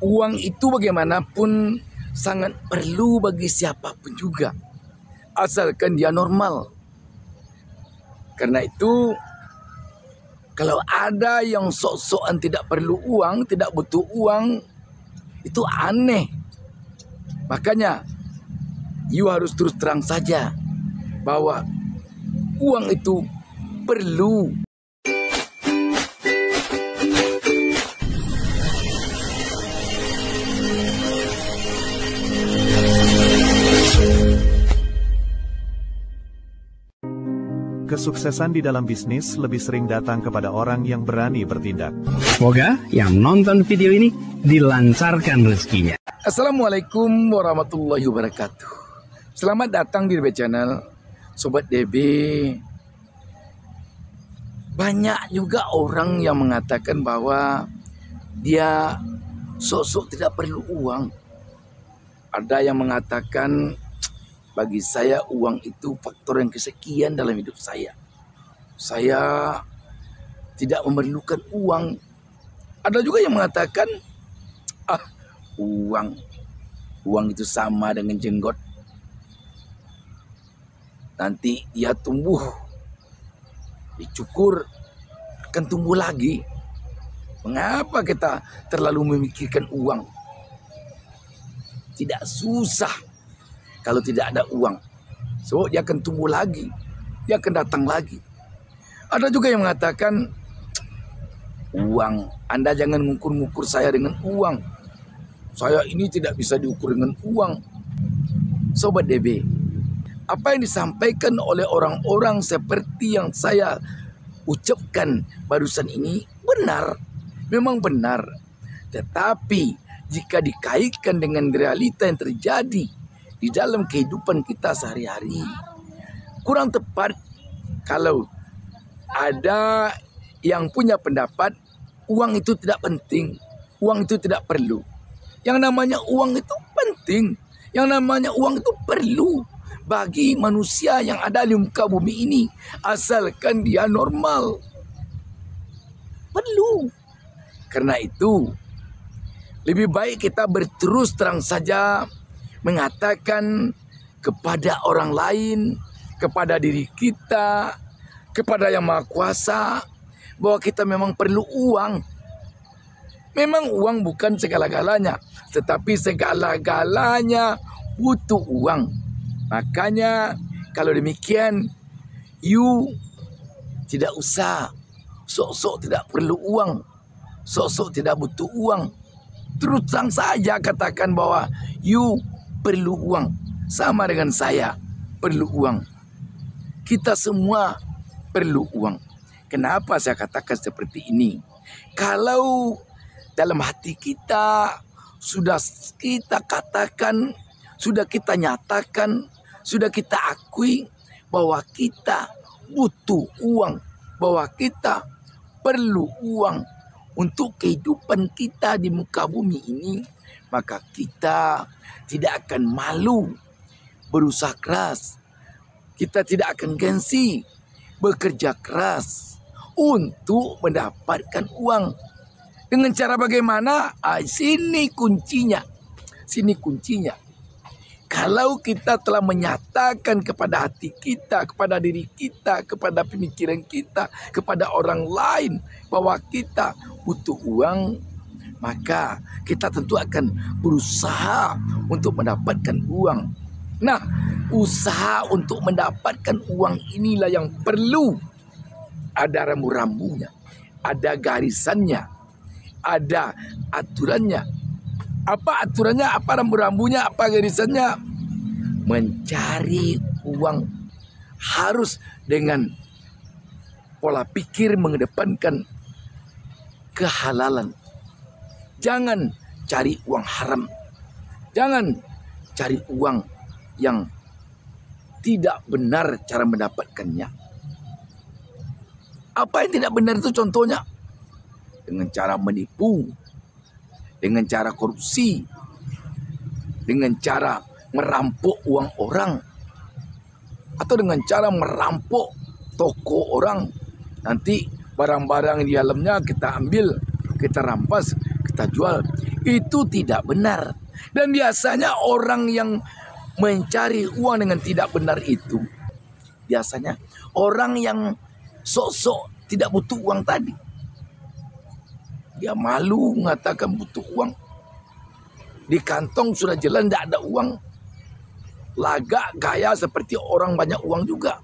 Uang itu bagaimanapun sangat perlu bagi siapapun juga, asalkan dia normal. Karena itu, kalau ada yang sok-sokan tidak perlu uang, tidak butuh uang, itu aneh. Makanya, you harus terus terang saja bahwa uang itu perlu. Kesuksesan di dalam bisnis lebih sering datang kepada orang yang berani bertindak. Semoga yang nonton video ini dilancarkan rezekinya. Assalamualaikum warahmatullahi wabarakatuh. Selamat datang di DB Channel, Sobat DB. Banyak juga orang yang mengatakan bahwa dia sok-sok tidak perlu uang. Ada yang mengatakan, bagi saya uang itu faktor yang kesekian dalam hidup saya. Saya tidak memerlukan uang. Ada juga yang mengatakan, uang itu sama dengan jenggot. Nanti dia tumbuh, dicukur, akan tumbuh lagi. Mengapa kita terlalu memikirkan uang? Tidak susah kalau tidak ada uang. So, dia akan tumbuh lagi. Dia akan datang lagi. Ada juga yang mengatakan, uang, Anda jangan mengukur-ngukur saya dengan uang. Saya ini tidak bisa diukur dengan uang. Sobat DB, apa yang disampaikan oleh orang-orang seperti yang saya ucapkan barusan ini benar. Memang benar. Tetapi, jika dikaitkan dengan realita yang terjadi di dalam kehidupan kita sehari-hari, kurang tepat kalau ada yang punya pendapat uang itu tidak penting, uang itu tidak perlu. Yang namanya uang itu penting, yang namanya uang itu perlu bagi manusia yang ada di muka bumi ini, asalkan dia normal. Perlu. Karena itu, lebih baik kita berterus terang saja mengatakan kepada orang lain, kepada diri kita, kepada Yang Maha Kuasa, bahwa kita memang perlu uang. Memang uang bukan segala-galanya, tetapi segala-galanya butuh uang. Makanya kalau demikian, you tidak usah sok-sok tidak perlu uang, sok-sok tidak butuh uang. Terus terang saja katakan bahwa you perlu uang, sama dengan saya perlu uang. Kita semua perlu uang. Kenapa saya katakan seperti ini? Kalau dalam hati kita sudah kita katakan, sudah kita nyatakan, sudah kita akui bahwa kita butuh uang, bahwa kita perlu uang untuk kehidupan kita di muka bumi ini, maka kita tidak akan malu berusaha keras. Kita tidak akan gengsi bekerja keras untuk mendapatkan uang. Dengan cara bagaimana? Sini kuncinya. Sini kuncinya. Kalau kita telah menyatakan kepada hati kita, kepada diri kita, kepada pemikiran kita, kepada orang lain bahwa kita butuh uang, maka kita tentu akan berusaha untuk mendapatkan uang. Nah, usaha untuk mendapatkan uang inilah yang perlu ada rambu-rambunya, ada garisannya, ada aturannya. Apa aturannya, apa rambu-rambunya, apa garisannya? Mencari uang harus dengan pola pikir mengedepankan kehalalan. Jangan cari uang haram. Jangan cari uang yang tidak benar cara mendapatkannya. Apa yang tidak benar itu contohnya? Dengan cara menipu, dengan cara korupsi, dengan cara merampok uang orang, atau dengan cara merampok toko orang. Nanti barang-barang di dalamnya kita ambil, kita rampas, kita jual. Itu tidak benar. Dan biasanya orang yang mencari uang dengan tidak benar itu, biasanya orang yang sok-sok tidak butuh uang tadi. Dia malu mengatakan butuh uang. Di kantong sudah jelas tidak ada uang. Lagak gaya seperti orang banyak uang juga.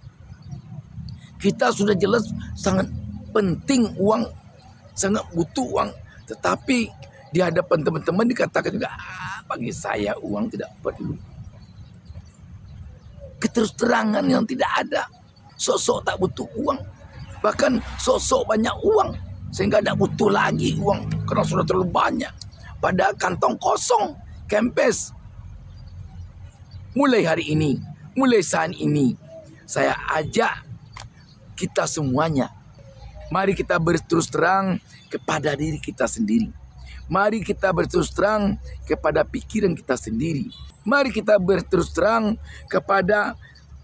Kita sudah jelas sangat penting uang, sangat butuh uang. Tetapi di hadapan teman-teman dikatakan juga, bagi saya uang tidak perlu. Keterus-terangan yang tidak ada. Sok-sok tak butuh uang. Bahkan sok-sok banyak uang. Sehingga tidak butuh lagi uang. Karena sudah terlalu banyak. Pada kantong kosong. Kempes. Mulai hari ini, mulai saat ini, saya ajak kita semuanya. Mari kita berterus terang kepada diri kita sendiri. Mari kita berterus terang kepada pikiran kita sendiri. Mari kita berterus terang kepada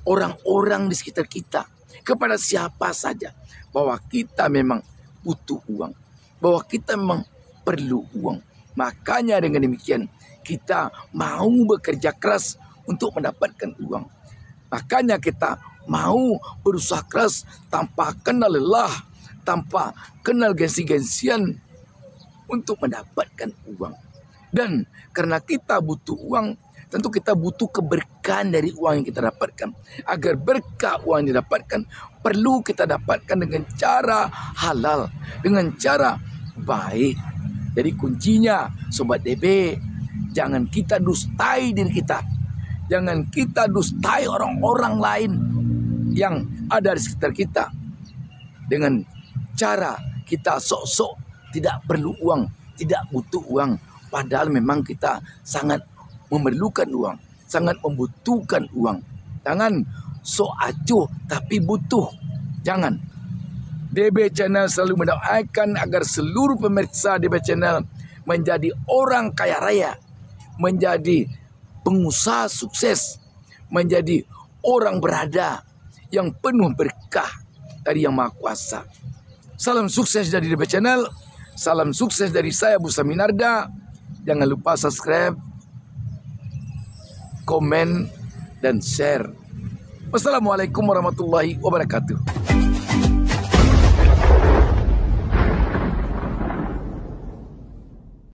orang-orang di sekitar kita. Kepada siapa saja. Bahwa kita memang butuh uang. Bahwa kita memang perlu uang. Makanya dengan demikian kita mau bekerja keras untuk mendapatkan uang. Makanya kita mau berusaha keras tanpa kenal lelah, tanpa kenal gengsi-gengsian untuk mendapatkan uang. Dan karena kita butuh uang, tentu kita butuh keberkahan dari uang yang kita dapatkan. Agar berkah uang yang didapatkan, perlu kita dapatkan dengan cara halal, dengan cara baik. Jadi kuncinya, Sobat DB, jangan kita dustai diri kita. Jangan kita dustai orang-orang lain yang ada di sekitar kita. Dengan cara kita sok-sok tidak perlu uang, tidak butuh uang. Padahal memang kita sangat memerlukan uang, sangat membutuhkan uang. Jangan sok acuh tapi butuh. Jangan. DB Channel selalu mendoakan agar seluruh pemirsa DB Channel menjadi orang kaya raya, menjadi pengusaha sukses, menjadi orang berada yang penuh berkah dari Yang Maha Kuasa. Salam sukses dari DB Channel, salam sukses dari saya Busa Minarda. Jangan lupa subscribe, komen, dan share. Wassalamualaikum warahmatullahi wabarakatuh.